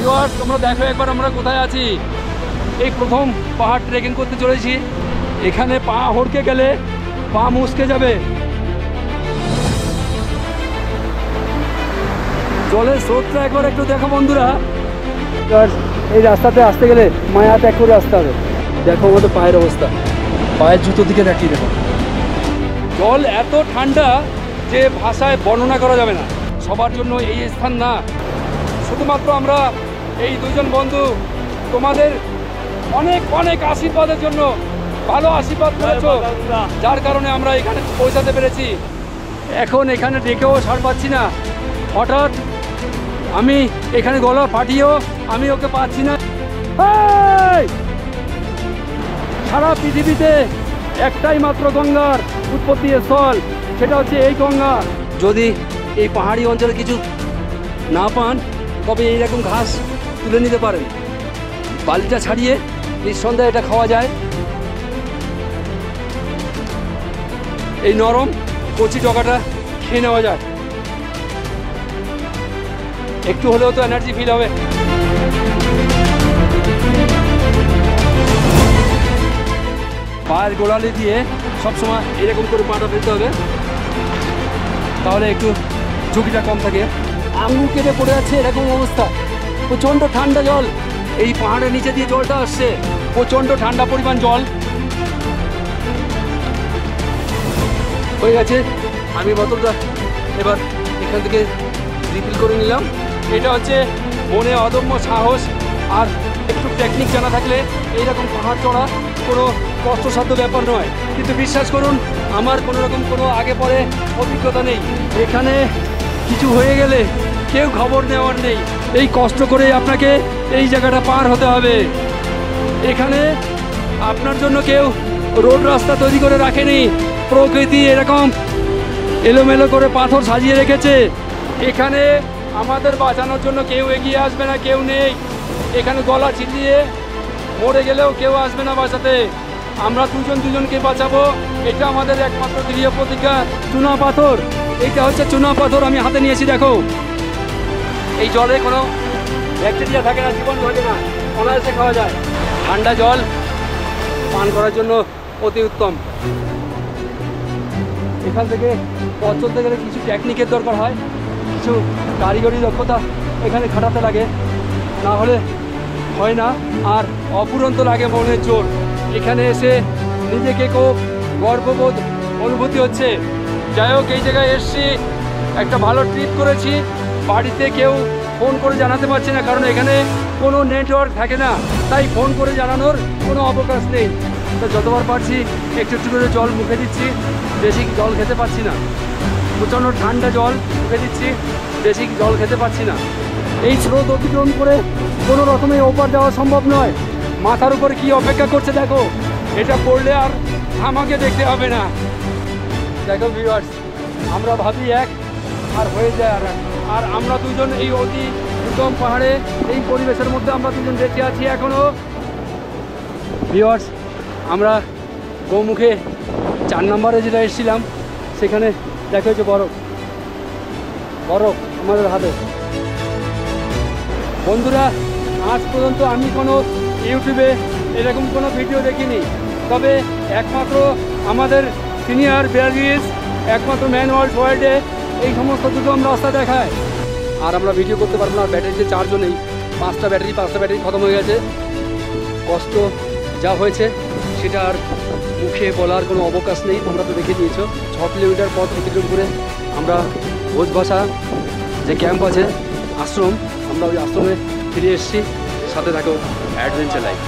Viewers, তোমরা দেখো একবার আমরা কোথায় আছি। এই প্রথম পাহাড় ট্রেকিং করতে চলেছি। এখানে পা হড়কে গেলে পা মুচকে যাবে। জলের স্রোতটা একবার একটু দেখো বন্ধুরা। এই রাস্তাতে আসতে গেলে মায়া ত্যাগ করে আসতে হবে। দেখো আমাদের পায়ের অবস্থা, পায়ের জুতো দিকে দেখিয়ে দেখো। জল এত ঠান্ডা যে ভাষায় বর্ণনা করা যাবে না। সবার জন্য এই স্থান না, শুধুমাত্র আমরা এই দুজন বন্ধু তোমাদের অনেক অনেক আশীর্বাদের জন্য, ভালো আশীর্বাদ করেছো, যার কারণে আমরা এখানে পৌঁছাতে পেরেছি। এখন এখানে ডেকেও ছাড় পাচ্ছি না। হঠাৎ আমি এখানে গলা ফাটিয়েও আমি ওকে পাচ্ছি না। সারা পৃথিবীতে একটাই মাত্র গঙ্গার উৎপত্তি স্থল, সেটা হচ্ছে এই গঙ্গা। যদি এই পাহাড়ি অঞ্চলে কিছু না পান তবে এইরকম ঘাস তুলে নিতে পারেন। বালিটা ছাড়িয়ে নিঃসন্দেহে এটা খাওয়া যায়। এই নরম কচি ডগাটা খেয়ে নেওয়া যায়, একটু হলেও তো এনার্জি ফিল হবে। পায়ের গোড়ালি দিয়ে সবসময় এরকম করে পাটা ফেলতে হবে, তাহলে একটু ঝুঁকিটা কম থাকে। আঙুল কেটে পড়ে যাচ্ছে এরকম অবস্থা। প্রচণ্ড ঠান্ডা জল, এই পাহাড়ের নিচে দিয়ে জলটা আসছে, প্রচণ্ড ঠান্ডা পরিমাণ জল হয়ে গেছে। আমি বোতলটা এবার এখান থেকে রিফিল করে নিলাম। এটা হচ্ছে মনে অদম্য সাহস আর একটু টেকনিক জানা থাকলে এইরকম পাহাড় চড়া কোনো কষ্টসাধ্য ব্যাপার নয়। কিন্তু বিশ্বাস করুন, আমার কোনো রকম কোনো আগে পরে অভিজ্ঞতা নেই। এখানে কিছু হয়ে গেলে কেউ খবর নেওয়ার নেই। এই কষ্ট করে আপনাকে এই জায়গাটা পার হতে হবে। এখানে আপনার জন্য কেউ রোড রাস্তা তৈরি করে রাখেনি। প্রকৃতি এরকম এলোমেলো করে পাথর সাজিয়ে রেখেছে। এখানে আমাদের বাঁচানোর জন্য কেউ এগিয়ে আসবে না, কেউ নেই। এখানে গলা চিলিয়ে মরে গেলেও কেউ আসবে না বাঁচাতে। আমরা দুজনকে বাঁচাবো, এটা আমাদের একমাত্র দৃঢ় প্রতিজ্ঞা। চুনা পাথর, এইটা হচ্ছে চুনা পাথর আমি হাতে নিয়েছি। দেখো, এই জলে কোনো ব্যাকটেরিয়া থাকে না, জীবন থাকে না, অনায়াসে খাওয়া যায়। ঠান্ডা জল পান করার জন্য অতি উত্তম। এখান থেকে পথ চলতে গেলে কিছু টেকনিকের দরকার হয়, কিছু কারিগরি দক্ষতা এখানে খাটাতে লাগে, না হলে হয় না। আর অফুরন্ত লাগে মনের জোর। এখানে এসে নিজেকে খুব গর্ববোধ অনুভূতি হচ্ছে। যাই হোক, এই জায়গায় এসছি, একটা ভালো ট্রিপ করেছি। বাড়িতে কেউ ফোন করে জানাতে পারছি না, কারণ এখানে কোনো নেটওয়ার্ক থাকে না, তাই ফোন করে জানানোর কোনো অবকাশ নেই। তো যতবার পারছি একটু একটু করে জল মুখে দিচ্ছি, বেশি জল খেতে পারছি না। প্রচণ্ড ঠান্ডা জল মুখে দিচ্ছি, বেশি জল খেতে পারছি না। এই স্রোত অতিক্রম করে কোনো রকমে ওপার যাওয়া সম্ভব নয়। মাথার উপরে কি অপেক্ষা করছে দেখো, এটা পড়লে আর আমাকে দেখতে হবে না। দেখো ভিউয়ার্স, আমরা ভাবি এক আর হয়ে যায় আর এক। আর আমরা দুজন এই অতি উত্তম পাহাড়ে এই পরিবেশের মধ্যে আমরা দুজন বেঁচে আছি এখনও। ভিউয়ার্স, আমরা গৌমুখে 4 নম্বরে যেটা এসেছিলাম, সেখানে দেখা হচ্ছে বরফ আমাদের হাতে। বন্ধুরা, আজ পর্যন্ত আমি কোনো ইউটিউবে এরকম কোনো ভিডিও দেখিনি, তবে একমাত্র আমাদের সিনিয়র বেয়ারিজ, একমাত্র ম্যান ওয়ার্ল্ডে এই সমস্ত দুর্গম রাস্তা দেখায়। আর আমরা ভিডিও করতে পারবো না, ব্যাটারিতে চার্জও নেই। 5টা ব্যাটারি খতম হয়ে গেছে। কষ্ট যা হয়েছে সেটা আর মুখে বলার কোনো অবকাশ নেই। তোমরা তো দেখে নিয়েছো, 6 কিলোমিটার পথ অতিক্রম করে আমরা ভোজভাষা যে ক্যাম্প আছে, আশ্রম, আমরা ওই আশ্রমে ফিরে এসেছি। সাথে থাকো অ্যাডভেঞ্চার লাইফ।